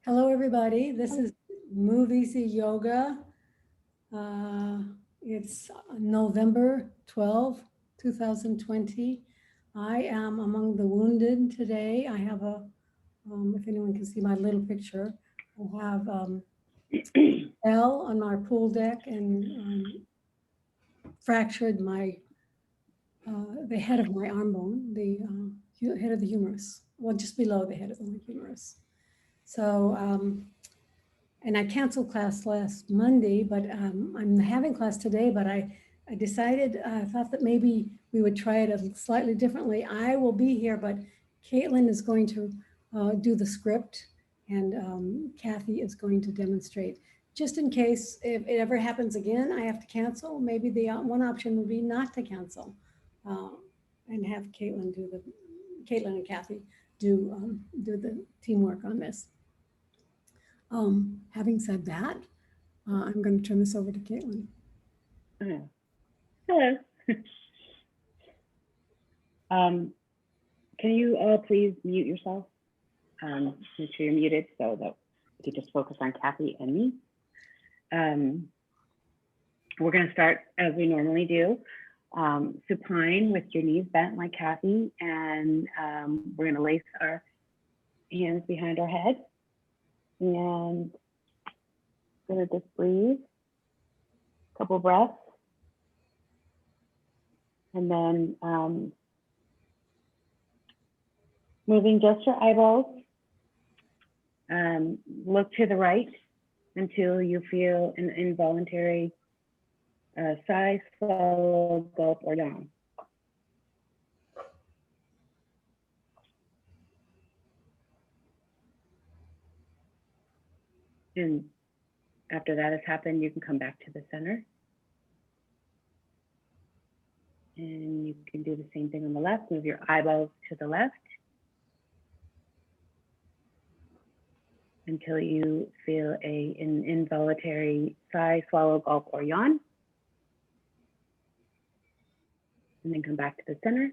Hello, everybody. This is MoveEasy Yoga. It's November 12, 2020. I am among the wounded today. I have if anyone can see my little picture, I have L on our pool deck and fractured the head of my arm bone, the head of the humerus, well, just below the head of the humerus. So, and I canceled class last Monday, but I'm having class today, but I decided, I thought that maybe we would try it a slightly differently. I will be here, but Caitlin is going to do the script and Kathy is going to demonstrate. Just in case if it ever happens again, I have to cancel, maybe the one option would be not to cancel uh, and have Caitlin and Kathy do the teamwork on this. Having said that, I'm going to turn this over to Caitlin. Hello. Can you all please mute yourself? Make sure you're muted so that we can just focus on Kathy and me. We're going to start as we normally do, supine with your knees bent like Kathy, and we're going to lace our hands behind our head and going to just breathe a couple breaths, and then moving just your eyeballs, look to the right until you feel an involuntary sigh, swallow, gulp, or yawn. And after that has happened, you can come back to the center. And you can do the same thing on the left. Move your eyeballs to the left until you feel an involuntary sigh, swallow, gulp, or yawn. And then come back to the center.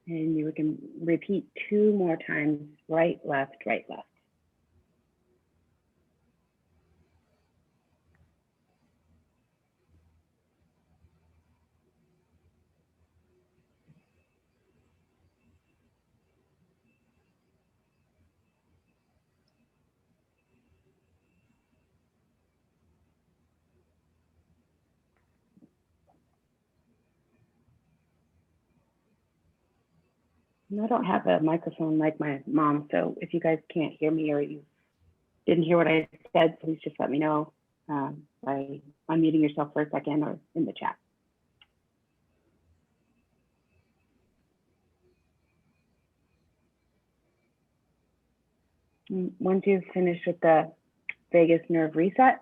And you can repeat 2 more times, right, left, right, left. And I don't have a microphone like my mom, so if you guys can't hear me or you didn't hear what I said, please just let me know by unmuting yourself for a second or in the chat. Once you've finished with the vagus nerve reset,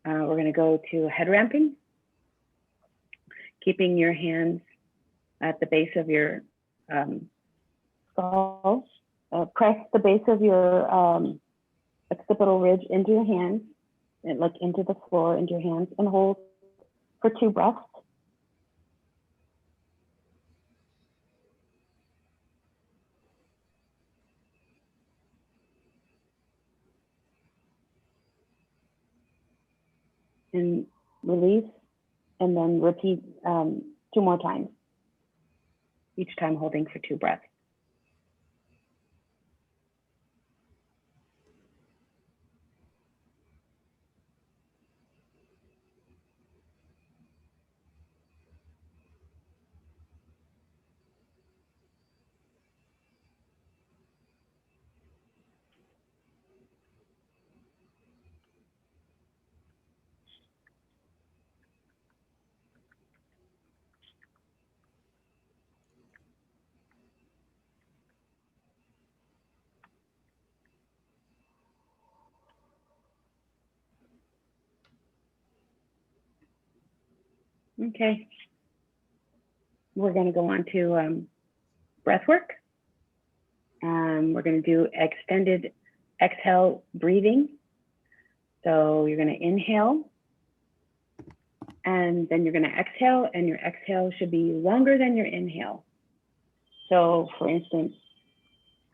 we're going to go to head ramping, keeping your hands at the base of your skull. Press the base of your occipital ridge into your hands and look into the floor into your hands and hold for 2 breaths. And release, and then repeat 2 more times, each time holding for 2 breaths. Okay, we're going to go on to breath work. We're going to do extended exhale breathing. So you're going to inhale, and then you're going to exhale, and your exhale should be longer than your inhale. So for instance,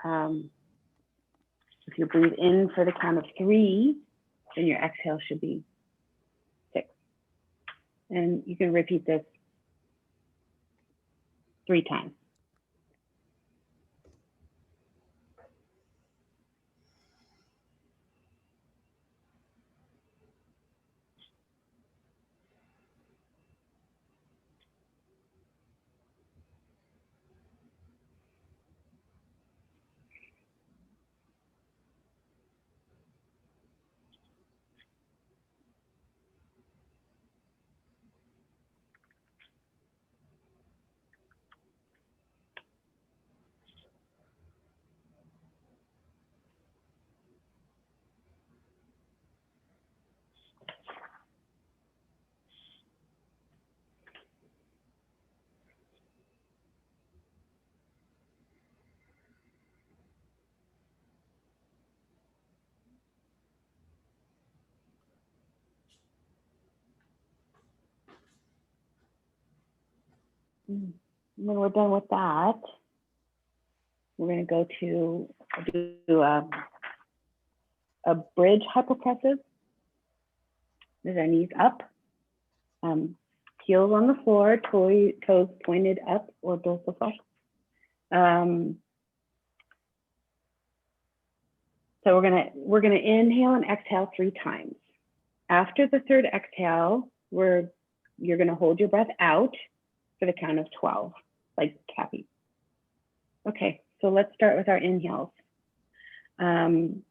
If you breathe in for the count of 3, then your exhale should be 6. And you can repeat this 3 times. When we're done with that, we're going to go to do a bridge hypopressive. With our knees up, heels on the floor, toes pointed up or dorsal. So we're gonna inhale and exhale 3 times. After the 3rd exhale, you're gonna hold your breath out for the count of 12, like Kathy. Okay, so let's start with our inhales. I'm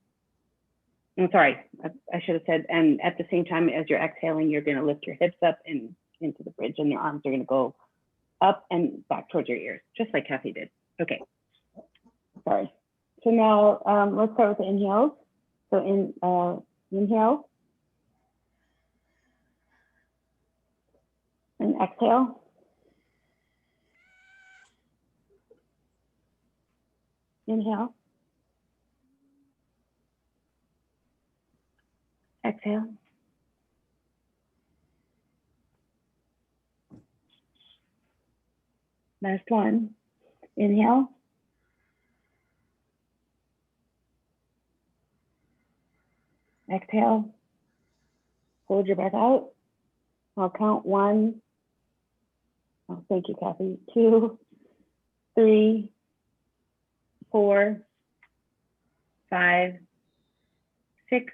sorry, I should have said, and at the same time as you're exhaling, you're gonna lift your hips up and into the bridge, and your arms are gonna go up and back towards your ears, just like Kathy did. Okay, sorry. So now let's start with the inhales. So inhale and exhale. Inhale. Exhale. Last one. Inhale. Exhale. Hold your breath out. I'll count 1. Oh, thank you, Kathy. 2, 3, 4, 5, 6,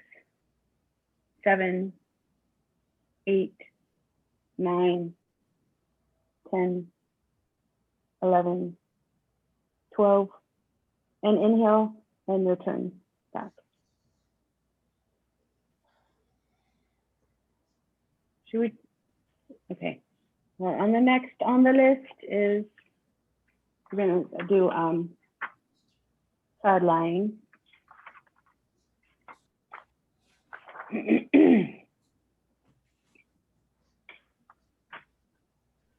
7, 8, 9, 10, 11, 12, and inhale and return back. Should we? Okay. Well, on the next on the list is we're going to do side lying.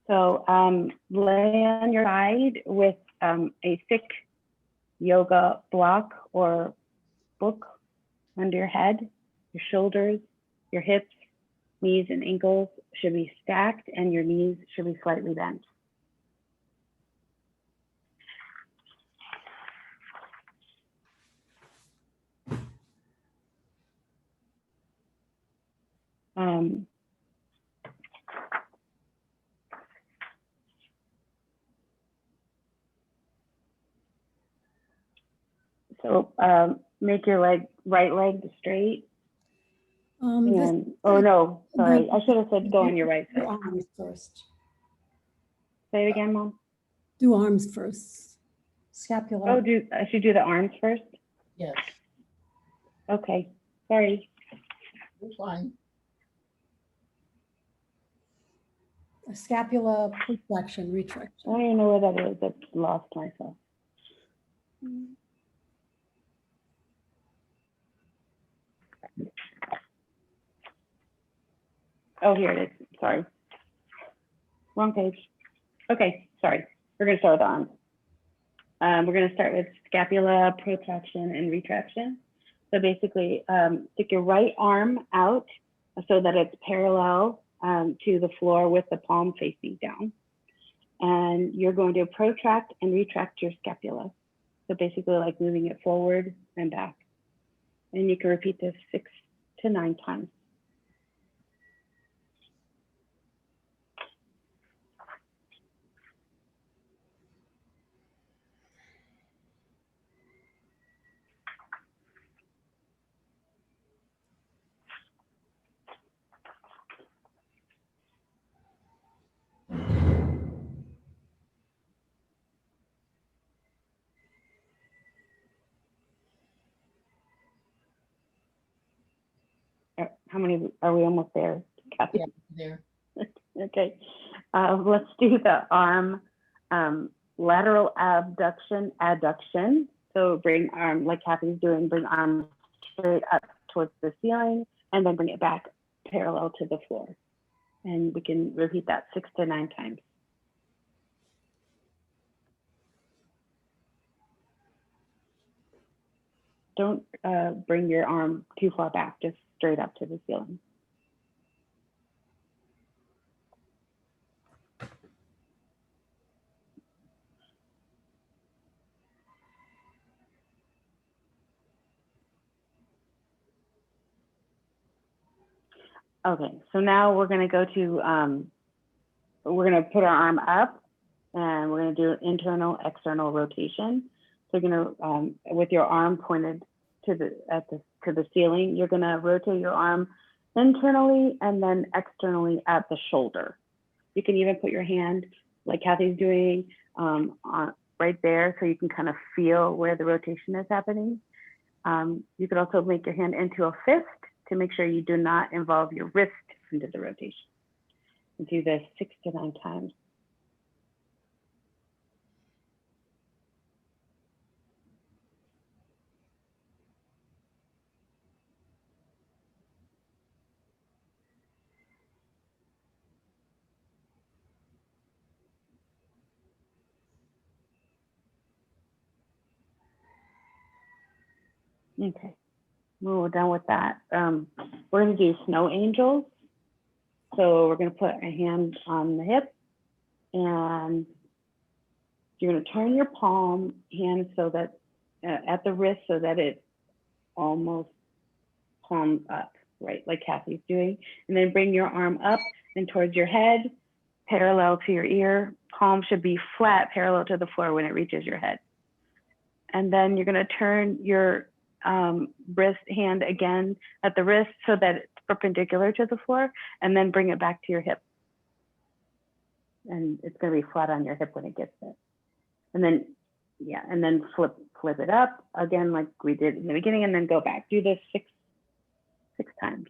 So lay on your side with a thick yoga block or book under your head. Your shoulders, your hips, knees and ankles should be stacked and your knees should be slightly bent. So make your right leg straight. And, oh no, sorry, I should have said go on your right side. Do arms first. Say it again, Mom. Do arms first. Scapula. Oh, I should do the arms first? Yes, Okay, sorry. it's fine. Scapula, protraction, retraction. I don't even know where that is. I've lost myself. Oh, here it is. Sorry. Wrong page. Okay, sorry. We're going to start with the arms. We're going to start with scapula, protraction, and retraction. So basically, stick your right arm out so that it's parallel to the floor with the palm facing down. And you're going to protract and retract your scapula. So basically like moving it forward and back. And you can repeat this 6 to 9 times. How many are we almost there, Kathy? Yeah, there. Okay, let's do the arm lateral abduction, adduction. So bring arm, like Kathy's doing, bring arm straight up towards the ceiling and then bring it back parallel to the floor. And we can repeat that 6 to 9 times. Don't bring your arm too far back, just straight up to the ceiling. Okay, so now we're going to go to, we're going to put our arm up and we're going to do an internal external rotation. So you're going to, with your arm pointed to the ceiling, you're going to rotate your arm internally and then externally at the shoulder. You can even put your hand, like Kathy's doing, right there, so you can kind of feel where the rotation is happening. You could also make your hand into a fist to make sure you do not involve your wrist into the rotation. And do this 6 to 9 times. Okay, well, we're done with that. We're going to do snow angels. So we're going to put a hand on the hip and you're going to turn your palm hand so that at the wrist so that it almost palm up, right? Like Kathy's doing. And then bring your arm up and towards your head, parallel to your ear. Palm should be flat, parallel to the floor when it reaches your head. And then you're going to turn your wrist hand again at the wrist so that it's perpendicular to the floor, and then bring it back to your hip. And it's going to be flat on your hip when it gets there. And then, yeah, and then flip it up again like we did in the beginning, and then go back. Do this six times.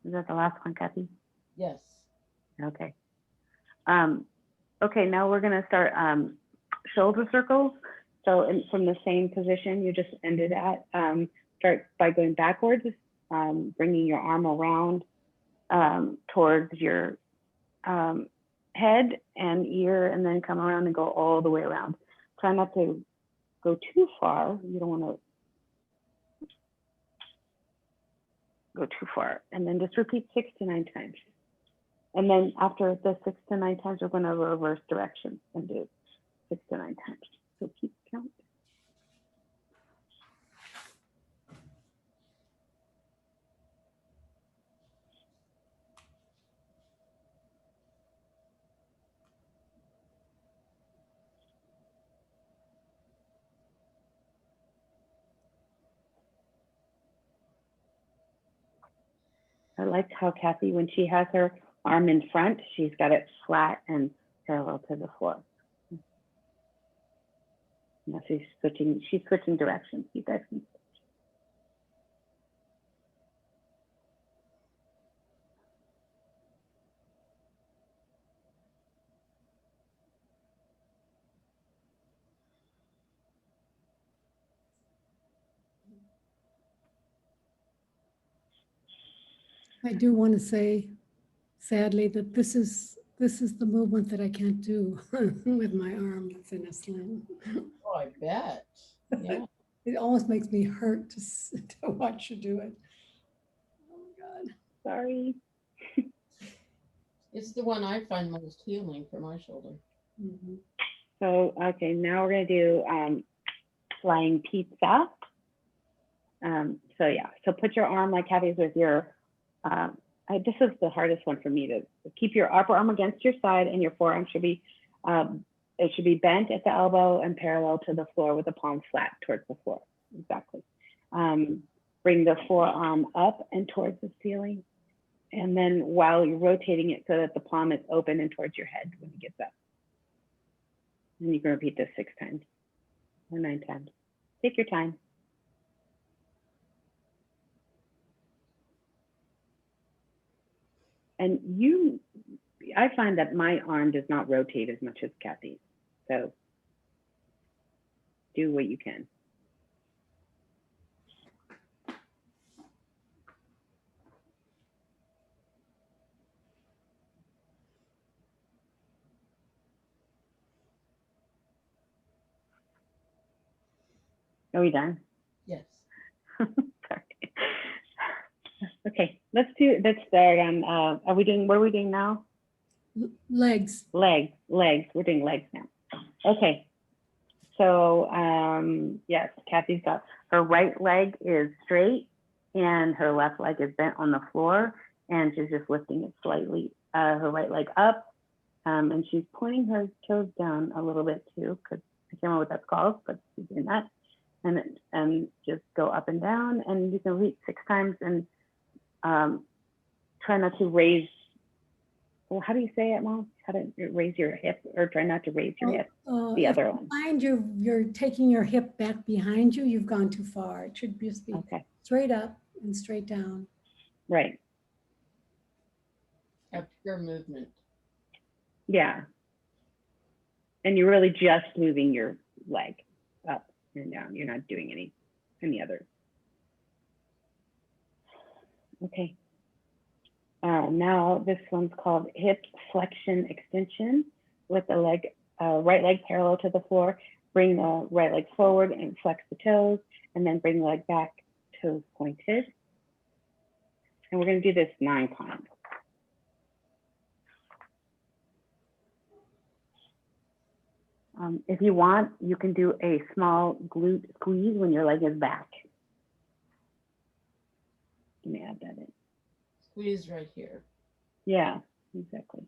Is that the last one, Kathy? Yes. Okay. Okay, now we're going to start shoulder circles. So from the same position you just ended at, start by going backwards, bringing your arm around towards your head and ear, and then come around and go all the way around. Try not to go too far. You don't want to go too far. And then just repeat 6 to 9 times. And then after the 6 to 9 times, we're going to reverse direction and do 6 to 9 times. So keep count. I liked how Kathy, when she has her arm in front, she's got it flat and parallel to the floor. Now she's switching directions. You guys can. I do want to say, sadly, that this is the movement that I can't do with my arm that's in a sling. Oh, I bet. Yeah. It almost makes me hurt to watch you do it. Oh my God. Sorry. It's the one I find most healing for my shoulder. Mhm. So, okay, now we're gonna do flying pizza. So yeah, so put your arm like Kathy's with your, this is the hardest one for me to keep your upper arm against your side, and your forearm should be, it should be bent at the elbow and parallel to the floor with the palm flat towards the floor. Exactly. Bring the forearm up and towards the ceiling. And then while you're rotating it so that the palm is open and towards your head when it gets up. And you can repeat this 6 times or 9 times. Take your time. And I find that my arm does not rotate as much as Kathy's. So do what you can. Are we done? Yes. Sorry. Okay, let's start on, what are we doing now? Legs. Legs. We're doing legs now. Okay. So, yes, Kathy's got her right leg is straight and her left leg is bent on the floor, and she's just lifting it slightly, her right leg up, and she's pointing her toes down a little bit too, because I can't remember what that's called, but she's doing that, and just go up and down, and you can repeat 6 times, and try not to raise. Well, how do you say it, Mom? How to raise your hip, or try not to raise your hip? The If other you one. find you're taking your hip back behind you, you've gone too far. It should just be Okay, straight up and straight down. right. A pure movement. Yeah. And you're really just moving your leg up and down. You're not doing any other. Okay. Now this one's called hip flexion extension with the leg, right leg parallel to the floor. Bring the right leg forward and flex the toes, and then bring the leg back, toes pointed. And we're going to do this 9 times. If you want, you can do a small glute squeeze when your leg is back. Let me add that in. Squeeze right here. Yeah, exactly.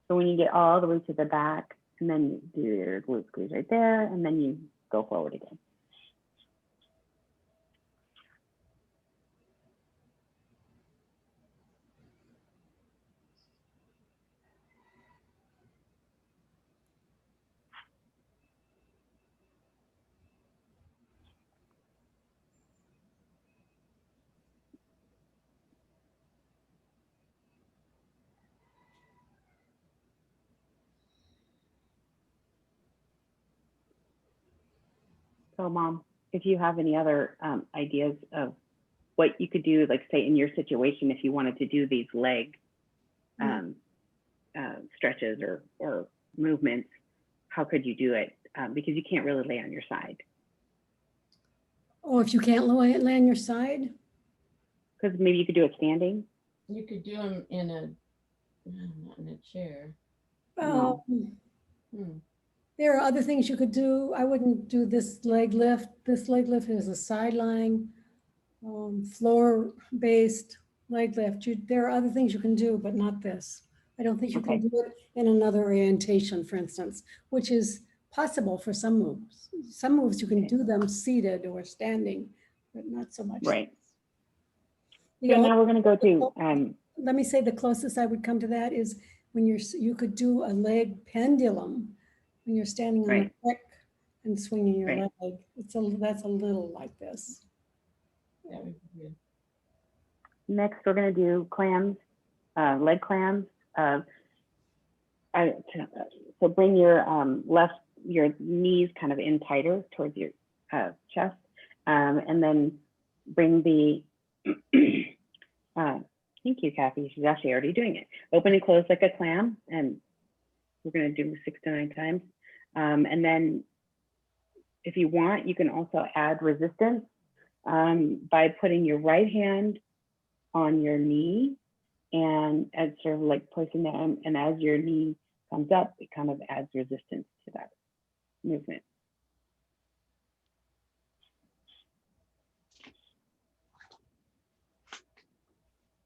So when you get all the way to the back, and then you do your glute squeeze right there, and then you go forward again. So Mom, if you have any other ideas of what you could do, like say in your situation, if you wanted to do these leg stretches or movements, how could you do it? Because you can't really lay on your side. Oh, if you can't lay on your side? Because maybe you could do it standing. You could do them in not in a chair. No. There are other things you could do. I wouldn't do this leg lift. This leg lift is a sideline, floor-based leg lift. There are other things you can do, but not this. I don't think you Okay. can do it in another orientation, for instance, which is possible for some moves. Some moves you can do them seated or standing, but not so much. Right. The So only- now we're going to go to, let me say the closest I would come to that is when you could do a leg pendulum when you're standing on Right. a brick and swinging your Right. leg. That's a little like this. That would be good. Next, we're going to do clams, leg clams. So bring your your knees kind of in tighter towards your chest, and then bring the, thank you, Kathy. She's actually already doing it. Open and close like a clam, and we're going to do 6 to 9 times. And then if you want, you can also add resistance by putting your right hand on your knee and as sort of like placing that, and as your knee comes up, it kind of adds resistance to that movement.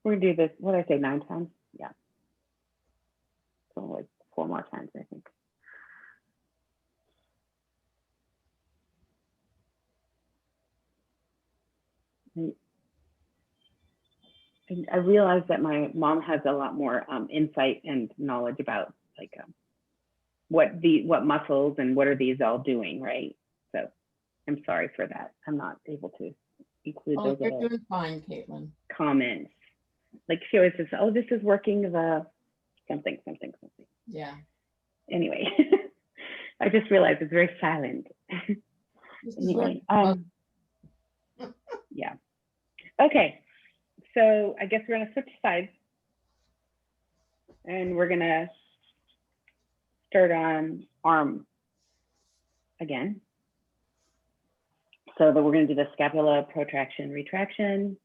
We're gonna do this, what did I say, 9 times? Yeah. So like 4 more times, I think. And I realized that my mom has a lot more insight and knowledge about like what muscles and what are these all doing, right? So I'm sorry for that. I'm not able to include Oh, those you're little doing fine, Caitlin. comments. Like she always says, oh, this is working the something. Yeah. Anyway, I just realized it's very silent. This is Anyway, working. yeah. Okay, so I guess we're gonna switch sides, and we're gonna start on arm again. So that we're gonna do the scapula, protraction, retraction.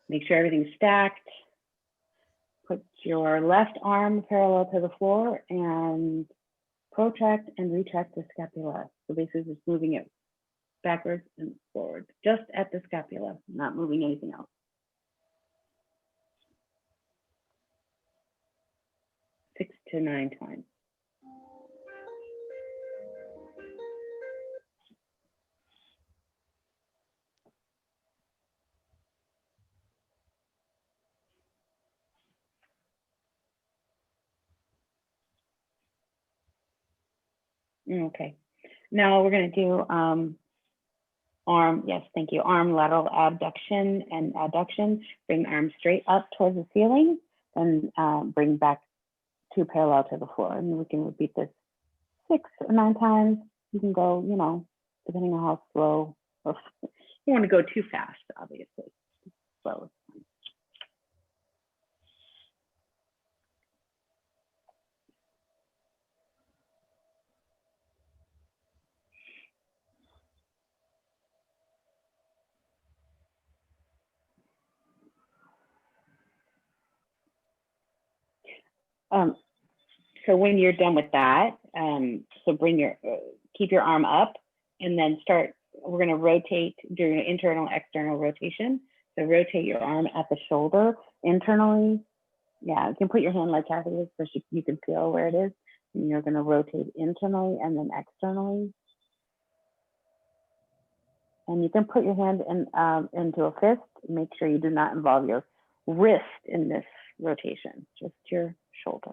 Make sure everything's stacked. Put your left arm parallel to the floor and protract and retract the scapula. So basically just moving it backwards and forward, just at the scapula, not moving anything else. 6 to 9 times. Okay, now we're going to do arm, yes, thank you, arm lateral abduction and adduction. Bring arms straight up towards the ceiling and bring back 2 parallel to the floor. And we can repeat this 6 or 9 times. You can go, you know, depending on how slow, or you want to go too fast, obviously. Slow. So when you're done with that, so bring your, keep your arm up and then start, we're gonna rotate, doing an internal, external rotation. So rotate your arm at the shoulder internally. Yeah, you can put your hand like Kathy is so you can feel where it is. And you're gonna rotate internally and then externally. And you can put your hand in, into a fist. Make sure you do not involve your wrist in this rotation, just your shoulder.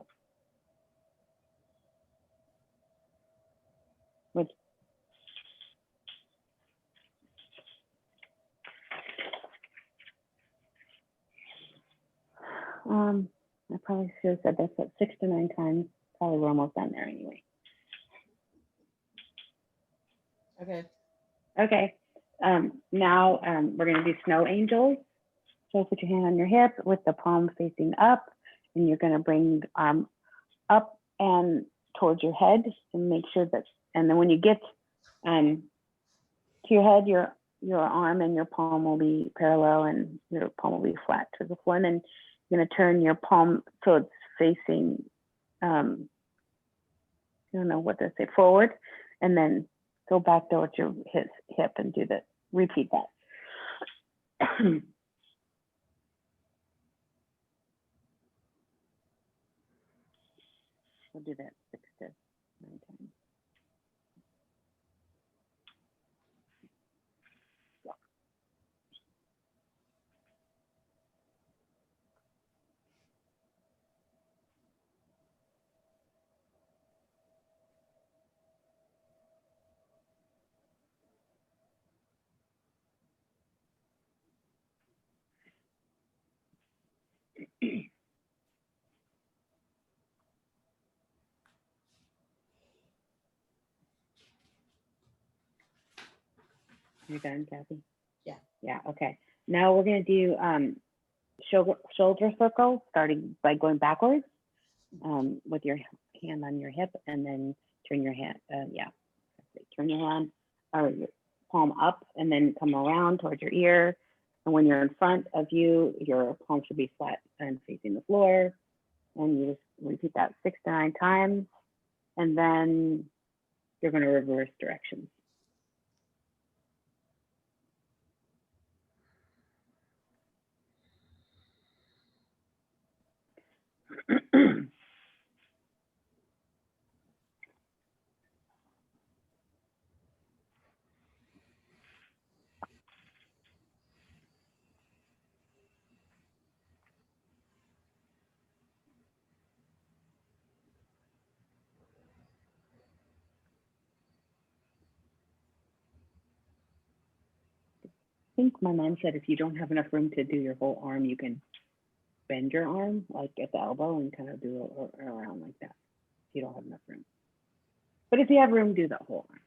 Which, I probably should have said this, but 6 to 9 times. Probably we're almost done there anyway. Okay. Okay. Now we're going to do snow angels. So put your hand on your hip with the palm facing up, and you're going to bring the arm up and towards your head, and make sure that. And then when you get to your head, your arm and your palm will be parallel, and your palm will be flat to the floor. And then you're going to turn your palm so it's facing. I don't know what to say, forward, and then go back towards your hip and do that. Repeat that. We'll do that 6 to 9 times. You're done, Kathy? Yeah. Yeah, okay. Now we're gonna do shoulder circle, starting by going backwards with your hand on your hip, and then turn your hand, turn your hand or your palm up and then come around towards your ear. And when you're in front of you, your palm should be flat and facing the floor. And you just repeat that 6 to 9 times. And then you're going to reverse directions. I think my mom said if you don't have enough room to do your whole arm, you can bend your arm like at the elbow and kind of do it around like that. If you don't have enough room. But if you have room, do the whole arm.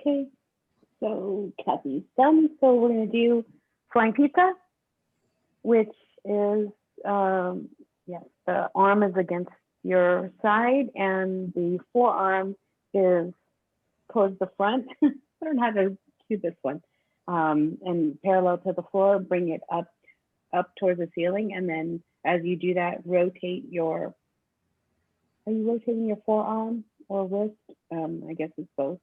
Okay, so Kathy's done. So we're going to do flying pizza, which is, the arm is against your side and the forearm is towards the front. I don't know how to do this one. And parallel to the floor, bring it up towards the ceiling. And then as you do that, rotate are you rotating your forearm or wrist? I guess it's both,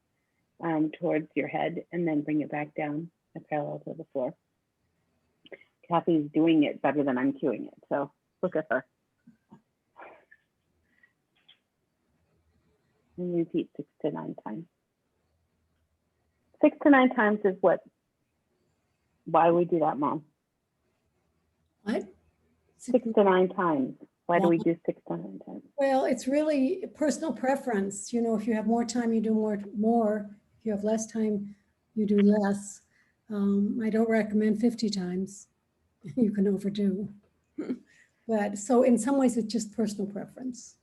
towards your head, and then bring it back down and parallel to the floor. Kathy's doing it better than I'm cueing it, so look at her. And repeat 6 to 9 times. 6 to 9 times is why we do that, Mom. What? 6 to 9 times. Why do we do 6 to 9 times? Well, it's really personal preference. You know, if you have more time, you do more. If you have less time, you do less. I don't recommend 50 times. You can overdo. But so in some ways, it's just personal preference.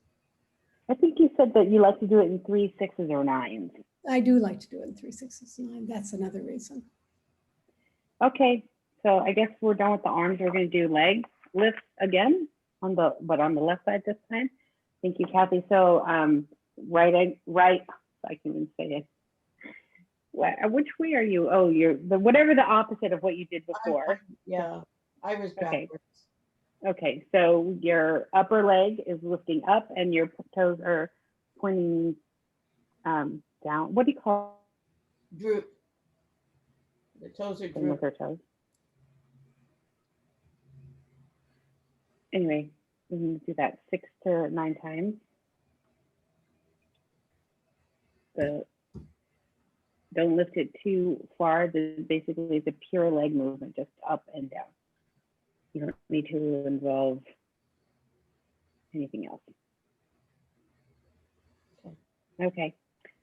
I think you said that you like to do it in 3, 6s, or 9s. I do like to do it in 3, 6s, 9. That's another reason. Okay, so I guess we're done with the arms. We're going to do leg lifts again on the left side this time. Thank you, Kathy. So right, I can even say it. Which way are you? Oh, you're whatever the opposite of what you did before. Yeah, I was backwards. Okay, so your upper leg is lifting up and your toes are pointing down. What do you call Droop. The toes are them with droop. her toes? Anyway, we're going to do that 6 to 9 times. Don't lift it too far. Basically, it's a pure leg movement, just up and down. You don't need to involve anything else. Okay.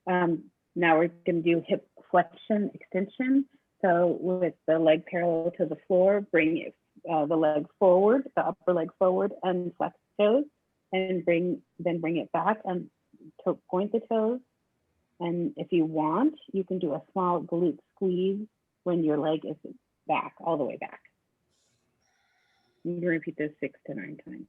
Now we're going to do hip flexion extension. So with the leg parallel to the floor, bring it, the leg forward, the upper leg forward, and flex toes, and bring it back and point the toes. And if you want, you can do a small glute squeeze when your leg is back, all the way back. You can repeat this 6 to 9 times.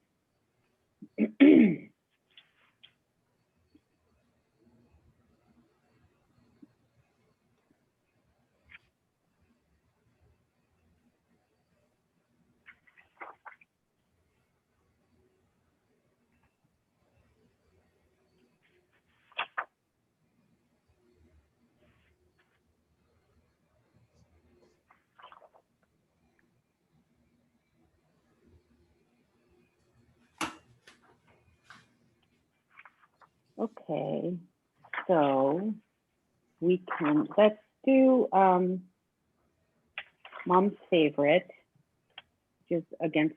Okay, so let's do Mom's favorite, which is against,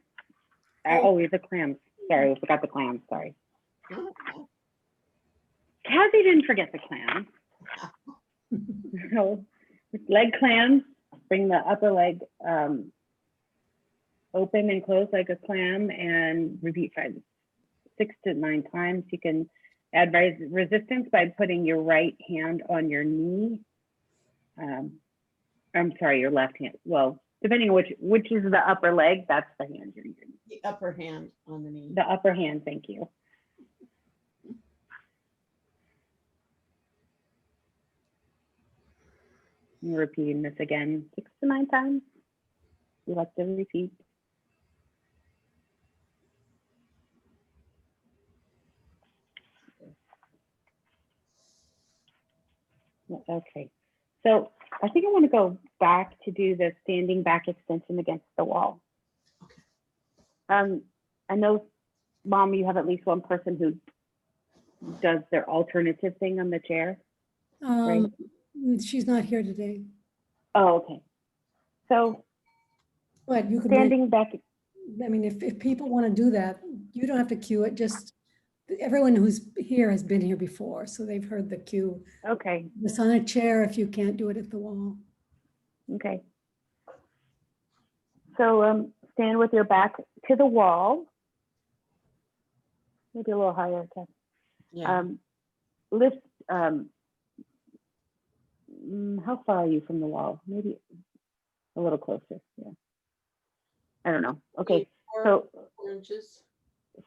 the clams. Sorry, we forgot the clams, sorry. Kathy didn't forget the clams. So with leg clams, bring the upper leg open and close like a clam, and repeat 6 to 9 times. You can add resistance by putting your right hand on your knee. I'm sorry, your left hand. Well, depending on which is the upper leg, that's the hand you're using. The upper hand on the knee. The upper hand, thank you. I'm repeating this again 6 to 9 times. You like to repeat. Okay, so I think I want to go back to do the standing back extension against the wall. Okay. I know, Mom, you have at least one person who does their alternative thing on the chair. Right. She's not here today, Oh, okay. So but you could, standing back, I mean, if people want to do that, you don't have to cue it, just everyone who's here has been here before, so they've heard the cue. okay, It's on a chair if you can't do it at the wall. okay. So stand with your back to the wall. Maybe a little higher, okay. Yeah. Lift, how far are you from the wall? Maybe a little closer, yeah. I don't know, okay. So 4 inches.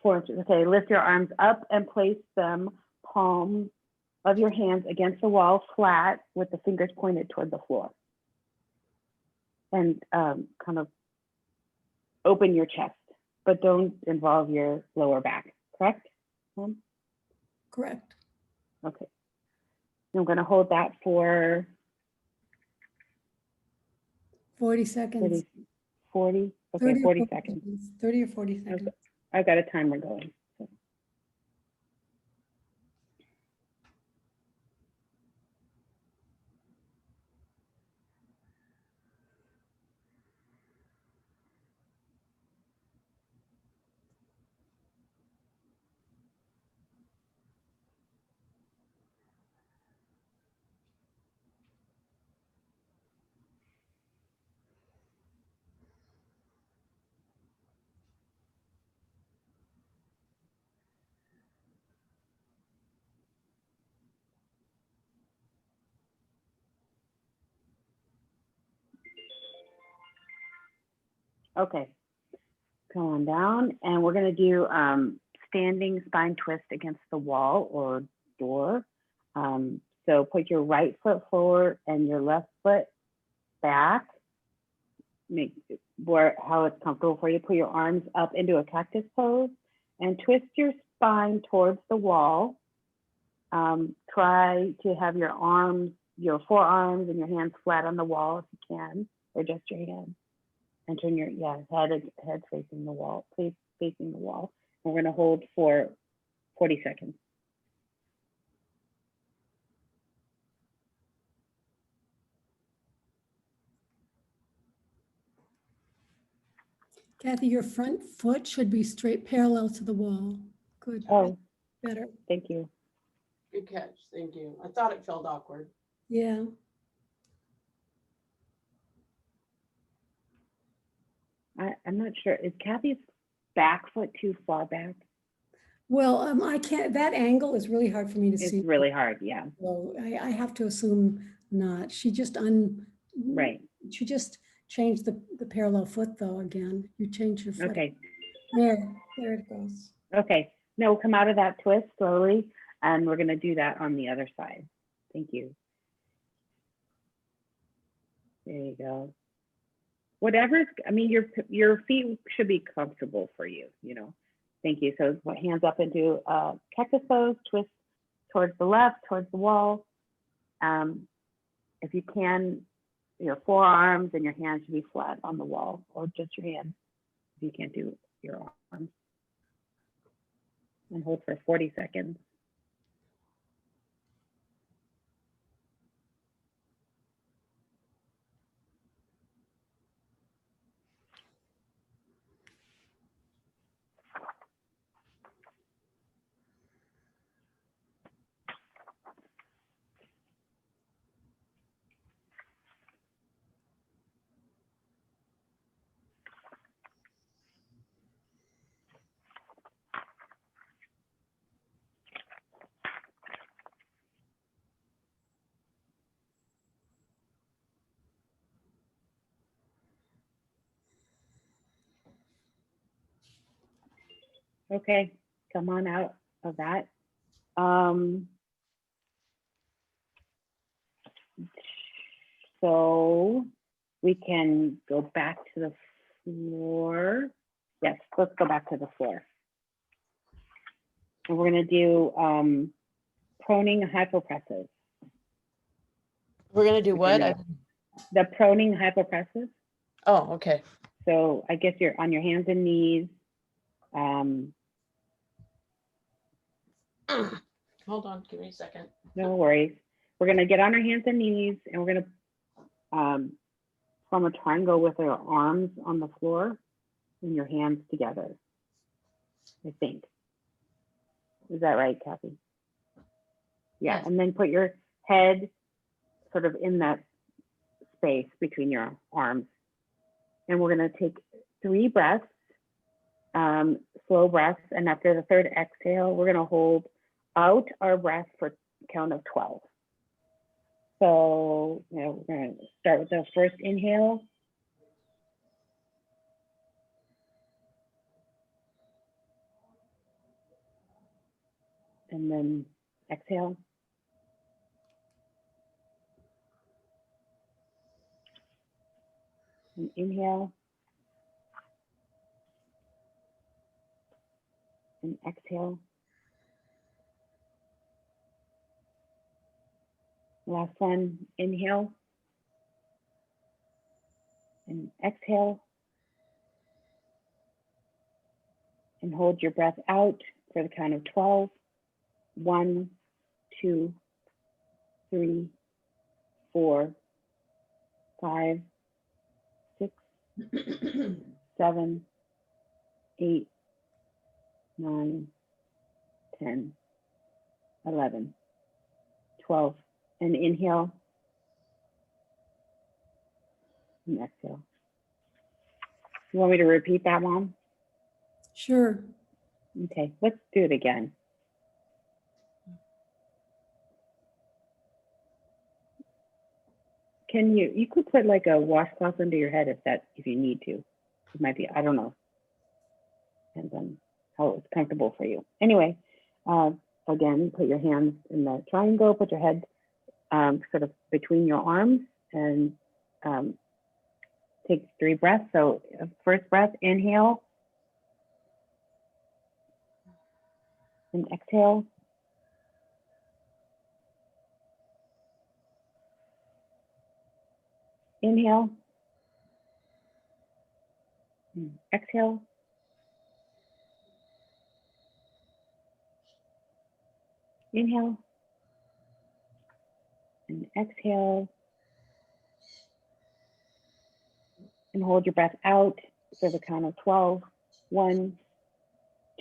4 inches, okay. Lift your arms up and place them palm of your hands against the wall flat with the fingers pointed toward the floor. And kind of open your chest, but don't involve your lower back, correct? Correct. Okay. I'm going to hold that for 40 seconds. 40, okay, 30 or 40 seconds. 30 or 40 seconds. I've got a timer going. So. Okay, come on down, and we're going to do standing spine twist against the wall or door. So put your right foot forward and your left foot back. Make how it's comfortable for you. Put your arms up into a cactus pose and twist your spine towards the wall. Try to have your arms, your forearms and your hands flat on the wall if you can, or just your hands. And turn your head facing the wall, face facing the wall. And we're going to hold for 40 seconds. Kathy, your front foot should be straight parallel to the wall. Good. Oh, better. Thank you. Good catch. Thank you. I thought it felt awkward. Yeah. I'm not sure. Is Kathy's back foot too far back? Well, I can't, that angle is really hard for me to see. It's really hard, yeah. So I have to assume not. She just Right. She just changed the parallel foot though again. You change your foot. Okay. There it goes. Okay. No, come out of that twist slowly, and we're going to do that on the other side. Thank you. There you go. Whatever, I mean, your feet should be comfortable for you, you know. Thank you. So hands up into cactus pose, twist towards the left, towards the wall. If you can, your forearms and your hands should be flat on the wall, or just your hands if you can't do your arms. And hold for 40 seconds. Okay, come on out of that. So we can go back to the floor. Yes, let's go back to the floor. And we're gonna do proning hypopressive. We're gonna do what? The proning hypopressive. Oh, okay. So I guess you're on your hands and knees. Hold on, give me a second. No worries. We're gonna get on our hands and knees and we're gonna form a triangle with our arms on the floor and your hands together, I think. Is that right, Kathy? Yeah, Yes. and then put your head sort of in that space between your arms. And we're gonna take 3 breaths, slow breaths, and after the 3rd exhale, we're gonna hold out our breath for a count of 12. So, we're gonna start with the first inhale. And then exhale. And inhale. And exhale. Last one, inhale. And exhale. And hold your breath out for the count of 12. 1, 2, 3, 4, 5, 6, 7, 8, 9, 10, 11, 12. And inhale. And exhale. You want me to repeat that, Mom? Sure. Okay, let's do it again. Can you could put like a washcloth under your head if you need to. It might be, I don't know. Depends on how it's comfortable for you. Anyway, again, put your hands in the triangle, put your head sort of between your arms and take 3 breaths. So first breath, inhale. And exhale. Inhale. And exhale. Inhale. And exhale. And hold your breath out for the count of 12. 1,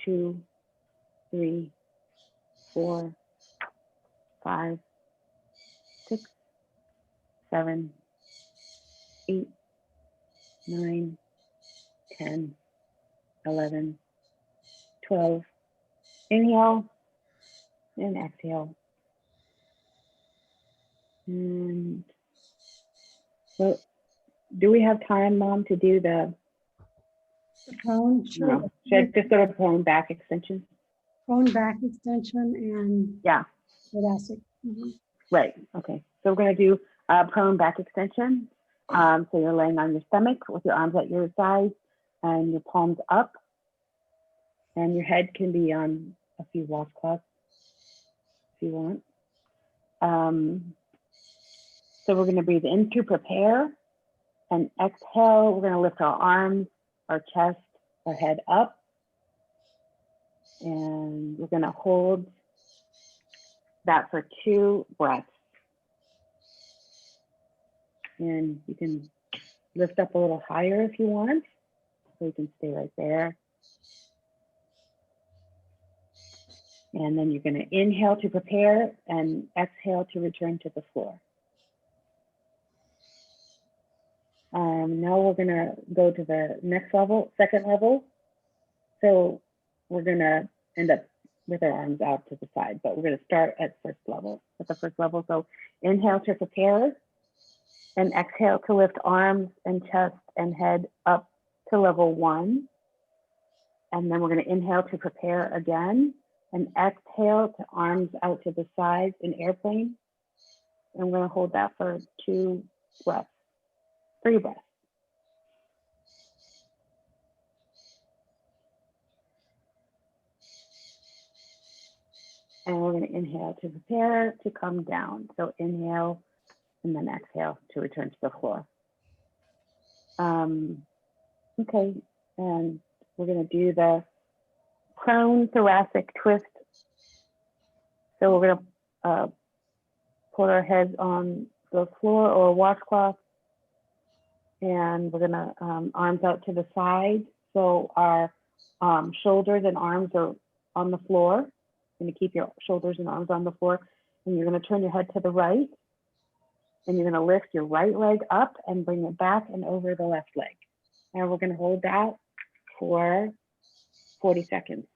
2, 3, 4, 5, 6, 7, 8, 9, 10, 11, 12. Inhale and exhale. And so, do we have time, Mom, to do the Prone, sure. no, should I just go to prone back extension? Prone back extension and Yeah, thoracic. Mhm. right. Okay. So we're going to do prone back extension. So you're laying on your stomach with your arms at your sides and your palms up. And your head can be on a few washcloths if you want. So we're going to breathe in to prepare and exhale. We're going to lift our arms, our chest, our head up. And we're going to hold that for 2 breaths. And you can lift up a little higher if you want. So you can stay right there. And then you're going to inhale to prepare and exhale to return to the floor. Now we're going to go to the next level, second level. So we're going to end up with our arms out to the side, but we're going to start at the first level. So inhale to prepare and exhale to lift arms and chest and head up to level 1. And then we're going to inhale to prepare again, and exhale to arms out to the sides in airplane. And we're going to hold that for 2 breaths, 3 breaths. And we're going to inhale to prepare to come down. So inhale and then exhale to return to the floor. Okay, and we're going to do the prone thoracic twist. So we're going to put our heads on the floor or a washcloth, and we're going to arms out to the side. So our shoulders and arms are on the floor. You're going to keep your shoulders and arms on the floor, and you're going to turn your head to the right, and you're going to lift your right leg up and bring it back and over the left leg. And we're going to hold that for 40 seconds.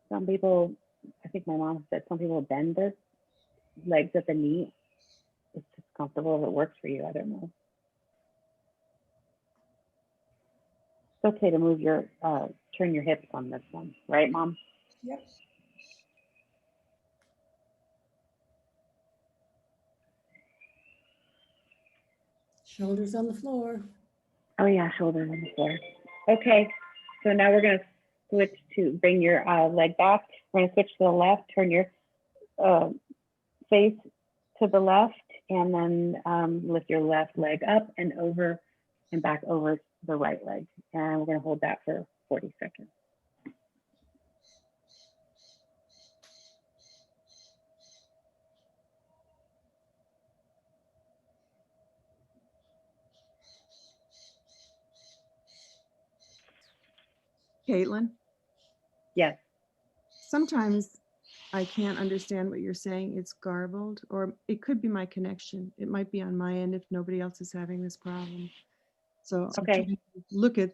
Some people, I think my mom said, some people bend their legs at the knee. It's just comfortable if it works for you. I don't know. It's okay to move your, turn your hips on this one, right, Mom? Yep. Shoulders on the floor. Oh yeah, shoulders on the floor. Okay, so now we're gonna switch to bring your leg back. We're gonna switch to the left, turn your face to the left, and then lift your left leg up and over and back over the right leg. And we're gonna hold that for 40 seconds. Caitlin, Yes. sometimes I can't understand what you're saying. It's garbled, or it could be my connection. It might be on my end if nobody else is having this problem. So I'm Okay. trying to look at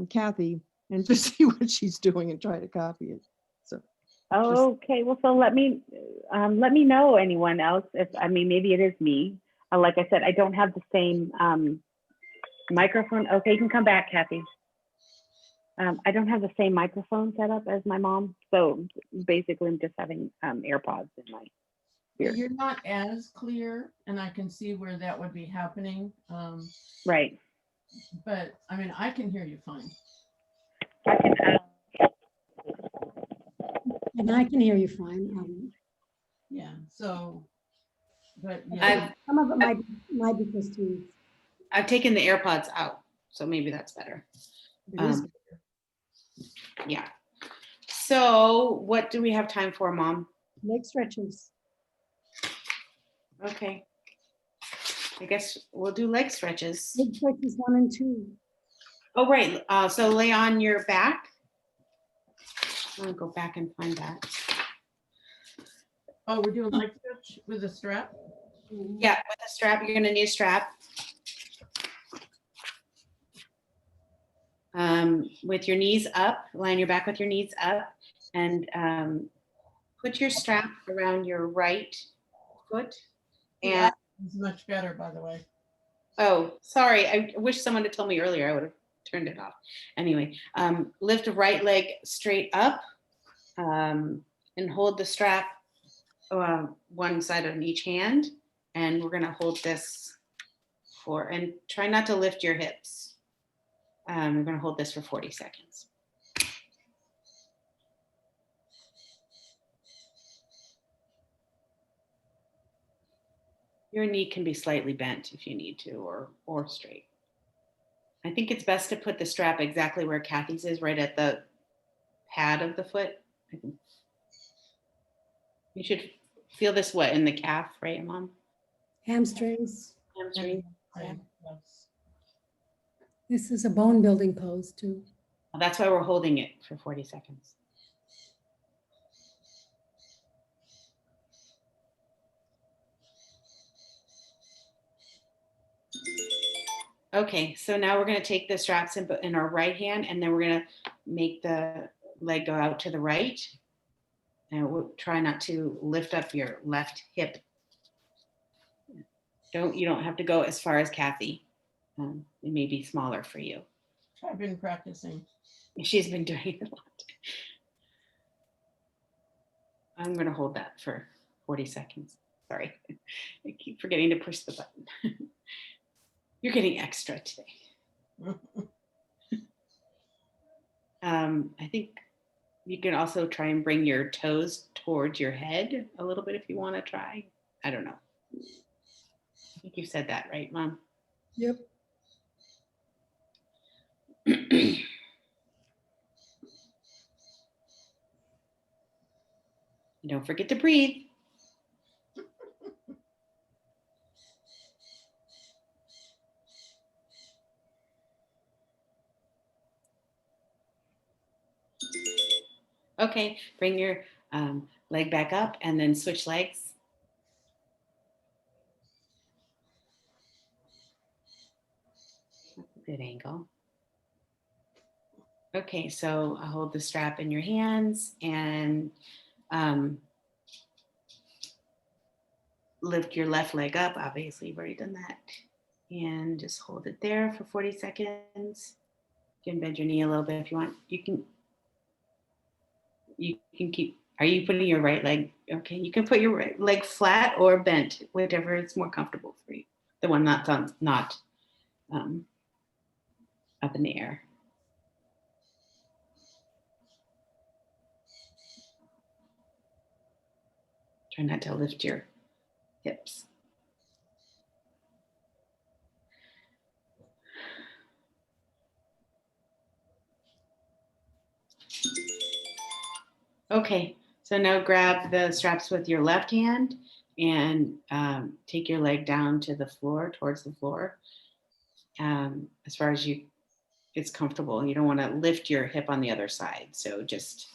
Kathy and just see what she's doing and try to copy it. So Okay, well, so let me know, anyone else, if, I mean, maybe it is me. Like I said, I don't have the same microphone. Okay, you can come back, Kathy. I don't have the same microphone set up as my mom. So basically I'm just having AirPods in my ear. You're not as clear, and I can see where that would be happening. Right. But I mean, I can hear you fine. I can, And I can hear you fine. Yeah. So, but yeah. I've Some of it might be because too. I've taken the AirPods out, so maybe that's better. it is. Yeah. So what do we have time for, Mom? Leg stretches. Okay. I guess we'll do leg stretches. Leg stretches 1 and 2. Oh, right. So lay on your back. I'm gonna go back and find that. Oh, we're doing leg stretch with a strap. Yeah, with a strap, you're gonna need a strap. With your knees up, lie on your back with your knees up, and put your strap around your right foot. And It's much better, by the way. oh, sorry, I wish someone had told me earlier. I would have turned it off. Anyway, lift the right leg straight up, and hold the strap one side on each hand. And we're gonna hold this and try not to lift your hips. We're gonna hold this for 40 seconds. Your knee can be slightly bent if you need to, or straight. I think it's best to put the strap exactly where Kathy's is, right at the pad of the foot. You should feel this in the calf, right, Mom? Hamstrings. Hamstring. Right. Yes. This is a bone building pose too. That's why we're holding it for 40 seconds. Okay, so now we're going to take the straps in our right hand, and then we're going to make the leg go out to the right. And try not to lift up your left hip. You don't have to go as far as Kathy. It may be smaller for you. I've been practicing. She's been doing it a lot. I'm going to hold that for 40 seconds. Sorry. I keep forgetting to push the button. You're getting extra today. I think you can also try and bring your toes towards your head a little bit if you want to try. I don't know. I think you said that, right, Mom? Yep. Don't forget to breathe. Okay, bring your leg back up and then switch legs. That's a good angle. Okay, so hold the strap in your hands and lift your left leg up. Obviously, you've already done that. And just hold it there for 40 seconds. You can bend your knee a little bit if you want. You can keep, are you putting your right leg? Okay, you can put your right leg flat or bent, whatever is more comfortable for you. The one not up in the air. Try not to lift your hips. Okay, so now grab the straps with your left hand and take your leg down to the floor, towards the floor. As far as it's comfortable. You don't want to lift your hip on the other side. So just,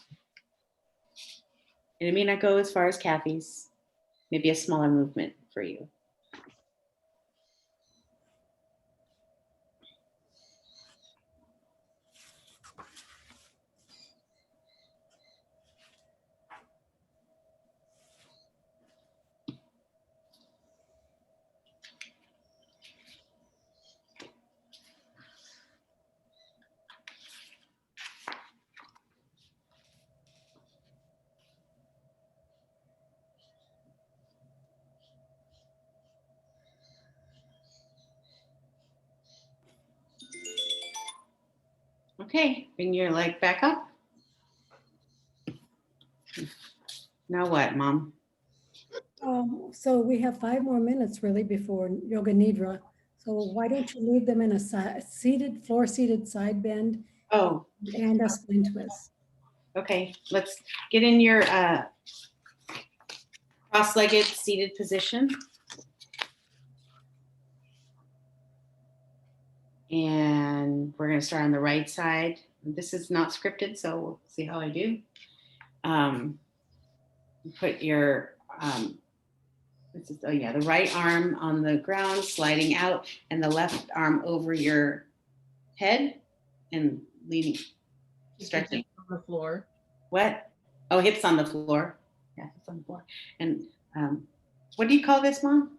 and it may not go as far as Kathy's, maybe a smaller movement for you. Okay, bring your leg back up. Now what, Mom? So we have 5 more minutes really before Yoga Nidra. So why don't you leave them in a floor-seated side bend Oh, and a spine twist? okay. Let's get in your cross-legged seated position. And we're going to start on the right side. This is not scripted, so we'll see how I do. Put your, the right arm on the ground, sliding out, and the left arm over your head and leaning, stretching. On the floor. What? Oh, hips on the floor. Yeah, hips on the floor. And what do you call this, Mom?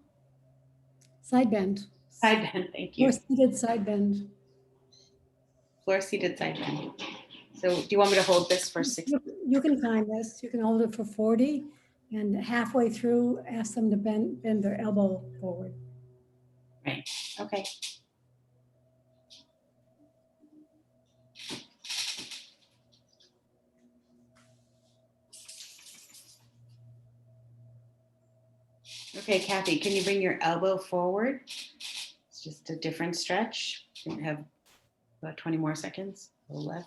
Side bend. Side bend, thank you. Floor-seated side bend. Floor-seated side bend. So do you want me to hold this for 60? You can time this. You can hold it for 40 and halfway through, ask them to bend their elbow forward. Right, okay. Okay, Kathy, can you bring your elbow forward? It's just a different stretch. We have about 20 more seconds, a little less.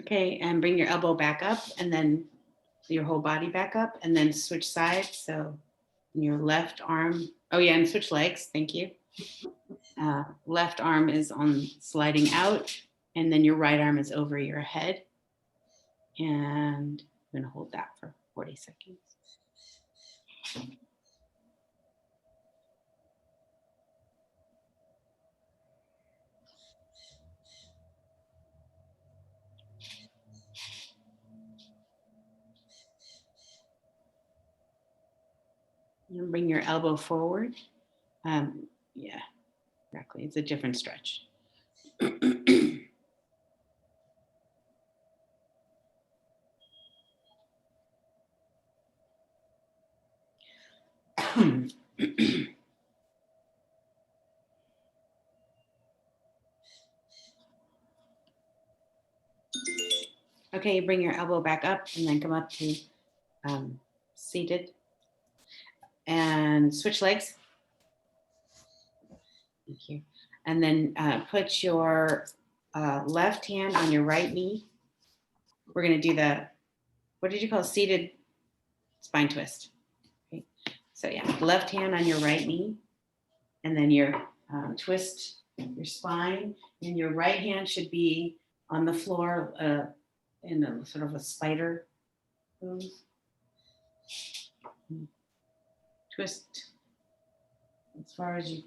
Okay, and bring your elbow back up and then your whole body back up and then switch sides. So your left arm, oh yeah, and switch legs, thank you. Left arm is on sliding out and then your right arm is over your head. And I'm gonna hold that for 40 seconds. And bring your elbow forward. Yeah, exactly. It's a different stretch. Okay, bring your elbow back up and then come up to seated and switch legs. Thank you. And then put your left hand on your right knee. We're going to do the, what did you call it? Seated spine twist. Okay. So yeah, left hand on your right knee, and then your twist your spine, and your right hand should be on the floor in a sort of a spider pose. Twist as far as you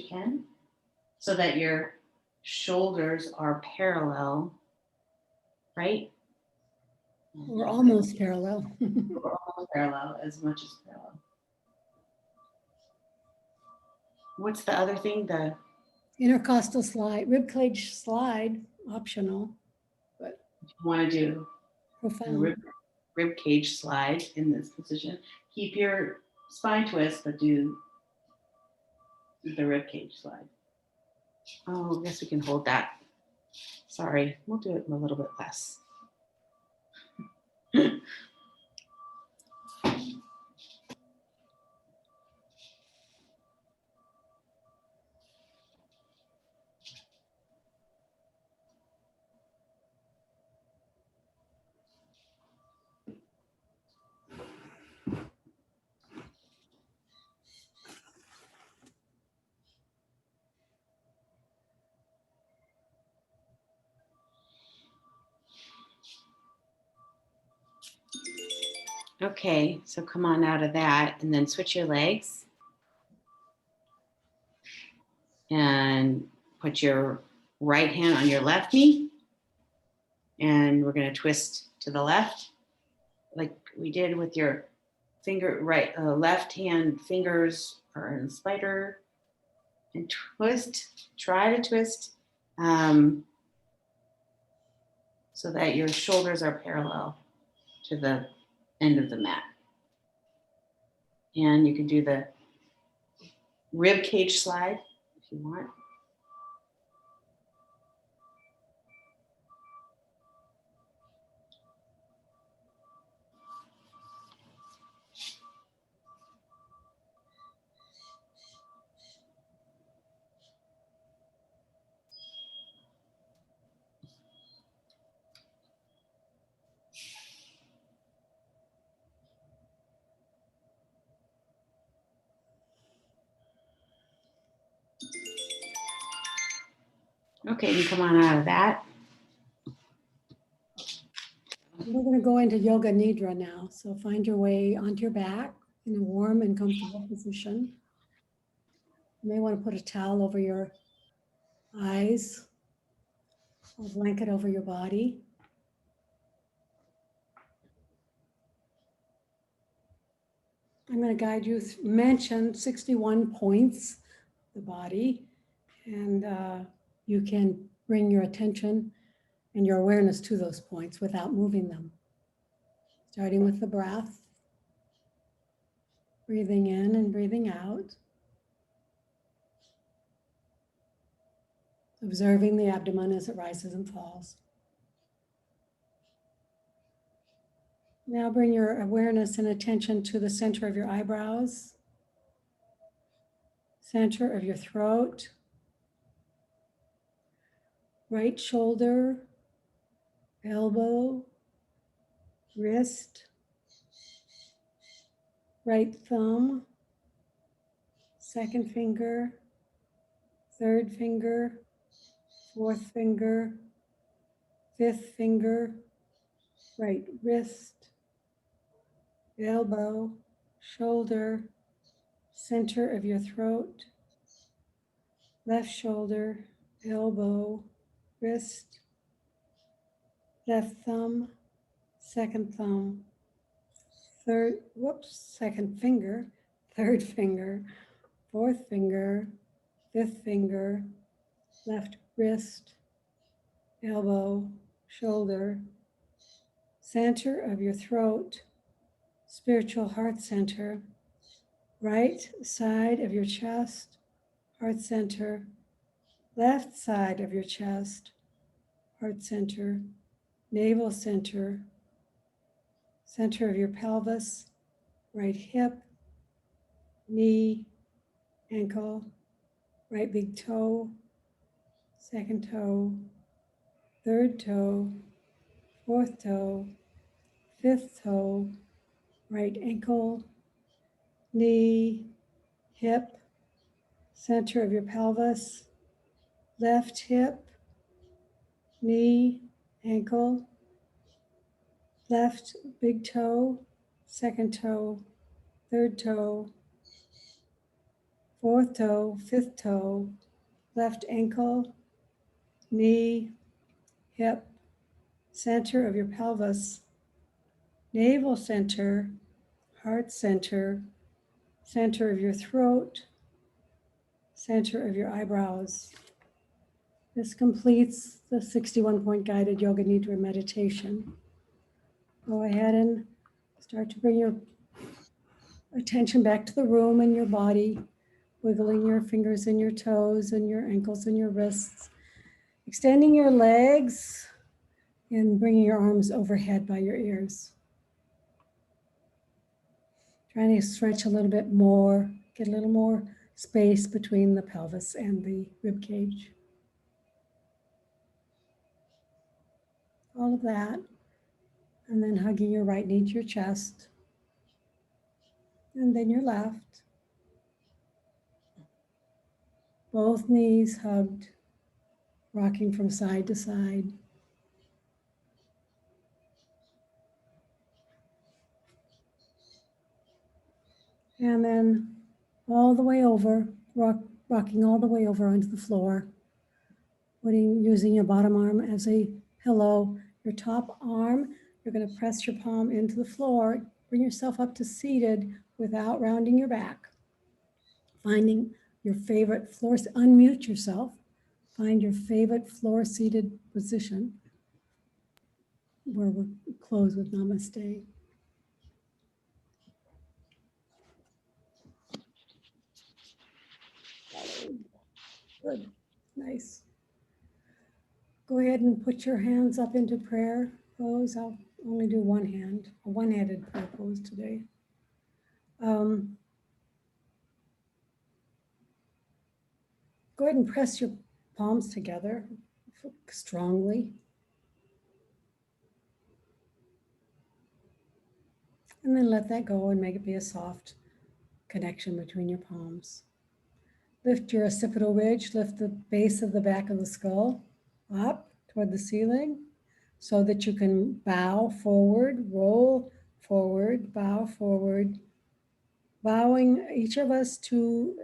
can, so that your shoulders are parallel, right? We're almost parallel. Or almost parallel, as much as parallel. What's the other thing? The Intercostal slide, rib cage slide, optional, but you want to do a profound. rib cage slide in this position. Keep your spine twist, but do the rib cage slide. Oh, I guess we can hold that. Sorry, we'll do it a little bit less. Okay, so come on out of that and then switch your legs. And put your right hand on your left knee. And we're going to twist to the left, like we did with your left hand fingers are in spider. And twist, try to twist so that your shoulders are parallel to the end of the mat. And you can do the rib cage slide if you want. Okay, you come on out of that. We're going to go into Yoga Nidra now. So find your way onto your back in a warm and comfortable position. You may want to put a towel over your eyes, a blanket over your body. I'm going to guide you, mention 61 points, the body, and you can bring your attention and your awareness to those points without moving them. Starting with the breath, breathing in and breathing out. Observing the abdomen as it rises and falls. Now bring your awareness and attention to the center of your eyebrows, center of your throat, right shoulder, elbow, wrist, right thumb, second finger, third finger, fourth finger, fifth finger, right wrist, elbow, shoulder, center of your throat, left shoulder, elbow, wrist, left thumb, second thumb, second finger, third finger, fourth finger, fifth finger, left wrist, elbow, shoulder, center of your throat, spiritual heart center, right side of your chest, heart center, left side of your chest, heart center, navel center, center of your pelvis, right hip, knee, ankle, right big toe, second toe, third toe, fourth toe, fifth toe, right ankle, knee, hip, center of your pelvis, left hip, knee, ankle, left big toe, second toe, third toe, fourth toe, fifth toe, left ankle, knee, hip, center of your pelvis, navel center, heart center, center of your throat, center of your eyebrows. This completes the 61-point guided Yoga Nidra meditation. Go ahead and start to bring your attention back to the room and your body, wiggling your fingers and your toes and your ankles and your wrists, extending your legs and bringing your arms overhead by your ears. Trying to stretch a little bit more, get a little more space between the pelvis and the rib cage. All of that. And then hugging your right knee to your chest. And then your left. Both knees hugged, rocking from side to side. And then all the way over, rocking all the way over onto the floor. Using your bottom arm as a pillow. Your top arm, you're going to press your palm into the floor. Bring yourself up to seated without rounding your back. Finding your favorite floor, unmute yourself. Find your favorite floor seated position where we'll close with namaste. Good, nice. Go ahead and put your hands up into prayer pose. I'll only do one hand, a one-handed prayer pose today. Go ahead and press your palms together strongly. And then let that go and make it be a soft connection between your palms. Lift your occipital ridge, lift the base of the back of the skull up toward the ceiling so that you can bow forward, roll forward, bow forward, bowing each of us to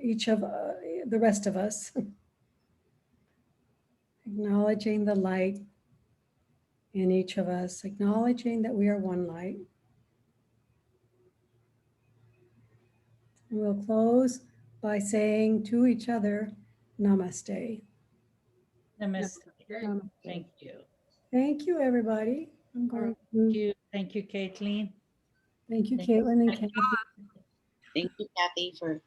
each of the rest of us. Acknowledging the light in each of us, acknowledging that we are one light. And we'll close by saying to each other, namaste. Namaste. Namaste. Thank you. Thank you, everybody. I'm going to Thank you, Caitlin. thank you, Thank you. Caitlin and Kathy. Thank you, Kathy, for